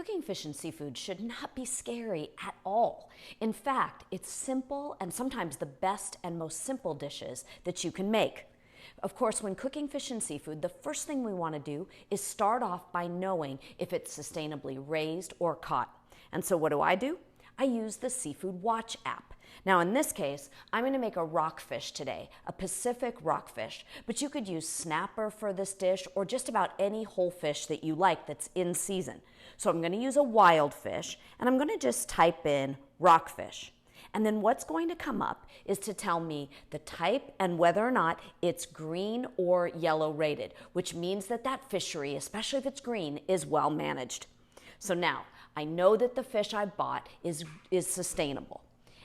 Cooking fish and seafood should not be scary at all. In fact, it's simple and sometimes the best and most simple dishes that you can make. Of course, when cooking fish and seafood, the first thing we want to do is start off by knowing if it's sustainably raised or caught. And so what do? I use the Seafood Watch app. Now in this case, I'm going to make a rockfish today, a Pacific rockfish, but you could use snapper for this dish or just about any whole fish that you like that's in season. So I'm going to use a wild fish and I'm going to just type in rockfish. And then what's going to come up is to tell me the type and whether or not it's green or yellow rated, which means that that fishery, especially if it's green, is well managed. So now I know that the fish I bought is sustainable.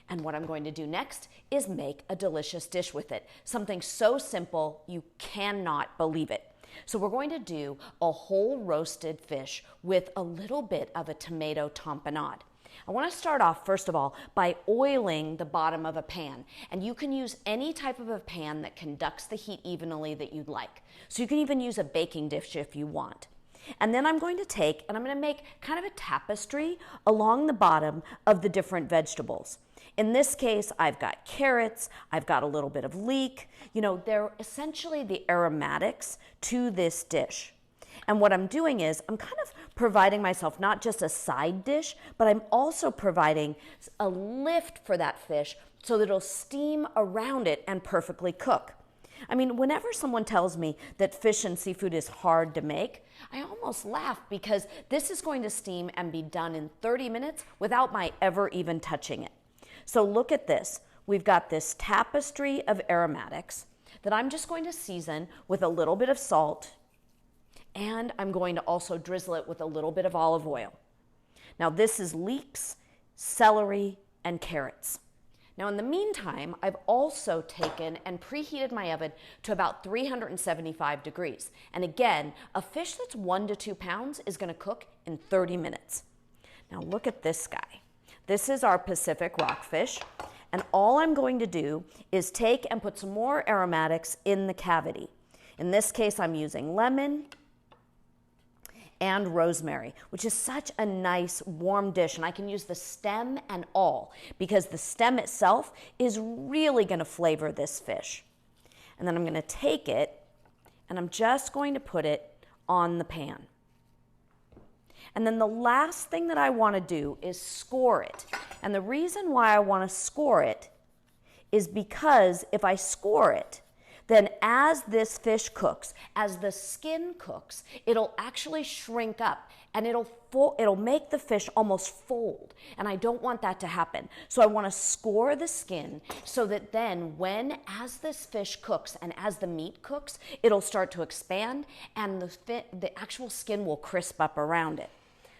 And what I'm going to do next is make a delicious dish with it. Something so simple you cannot believe it. So we're going to do a whole roasted fish with a little bit of a tomato tapenade. I want to start off, first of all, by oiling the bottom of a pan. And you can use any type of a pan that conducts the heat evenly that you'd like. So you can even use a baking dish if you want. And then I'm going to take and I'm going to make kind of a tapestry along the bottom of the different vegetables. In this case, I've got carrots, I've got a little bit of leek. You know, they're essentially the aromatics to this dish. And what I'm doing is I'm kind of providing myself not just a side dish, but I'm also providing a lift for that fish so that it'll steam around it and perfectly cook. I mean, whenever someone tells me that fish and seafood is hard to make, I almost laugh because this is going to steam and be done in 30 minutes without my ever even touching it. So look at this. We've got this tapestry of aromatics that I'm just going to season with a little bit of salt, and I'm going to also drizzle it with a little bit of olive oil. Now this is leeks, celery, and carrots. Now in the meantime, I've also taken and preheated my oven to about 375 degrees. And again, a fish that's 1 to 2 pounds is going to cook in 30 minutes. Now look at this guy. This is our Pacific rockfish. And all I'm going to do is take and put some more aromatics in the cavity. In this case, I'm using lemon and rosemary, which is such a nice warm dish, and I can use the stem and all because the stem itself is really going to flavor this fish. And then I'm going to take it and I'm just going to put it on the pan. And then the last thing that I want to do is score it. And the reason why I want to score it is because if I score it, then as this fish cooks, as the skin cooks, it'll actually shrink up and it'll make the fish almost fold. And I don't want that to happen. So I want to score the skin so that then as this fish cooks and as the meat cooks, it'll start to expand and the actual skin will crisp up around it.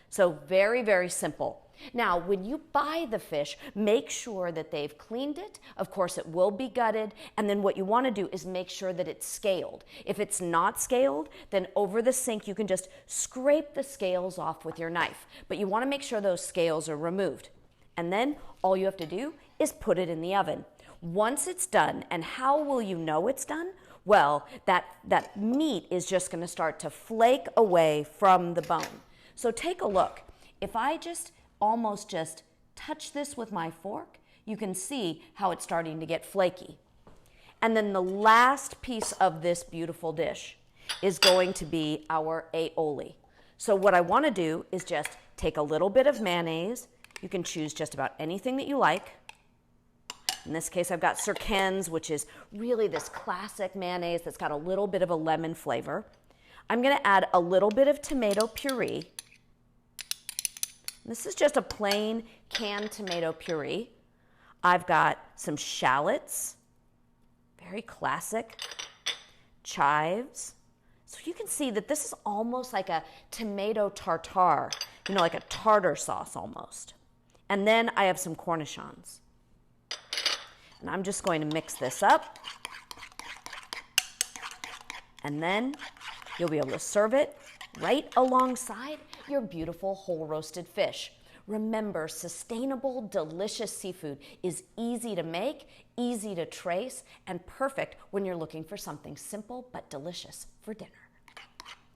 So very, very simple. Now, when you buy the fish, make sure that they've cleaned it. Of course, it will be gutted. And then what you want to do is make sure that it's scaled. If it's not scaled, then over the sink, you can just scrape the scales off with your knife. But you want to make sure those scales are removed. And then all you have to do is put it in the oven. Once it's done, and how will you know it's done? Well, that meat is just going to start to flake away from the bone. So take a look. If I almost just touch this with my fork, you can see how it's starting to get flaky. And then the last piece of this beautiful dish is going to be our aioli. So what I want to do is just take a little bit of mayonnaise. You can choose just about anything that you like. In this case, I've got Sir Ken's, which is really this classic mayonnaise that's got a little bit of a lemon flavor. I'm going to add a little bit of tomato puree. This is just a plain canned tomato puree. I've got some shallots, very classic, chives. So you can see that this is almost like a tomato tartare, like a tartar sauce almost. And then I have some cornichons. And I'm just going to mix this up. And then you'll be able to serve it right alongside your beautiful whole roasted fish. Remember, sustainable, delicious seafood is easy to make, easy to trace, and perfect when you're looking for something simple but delicious for dinner.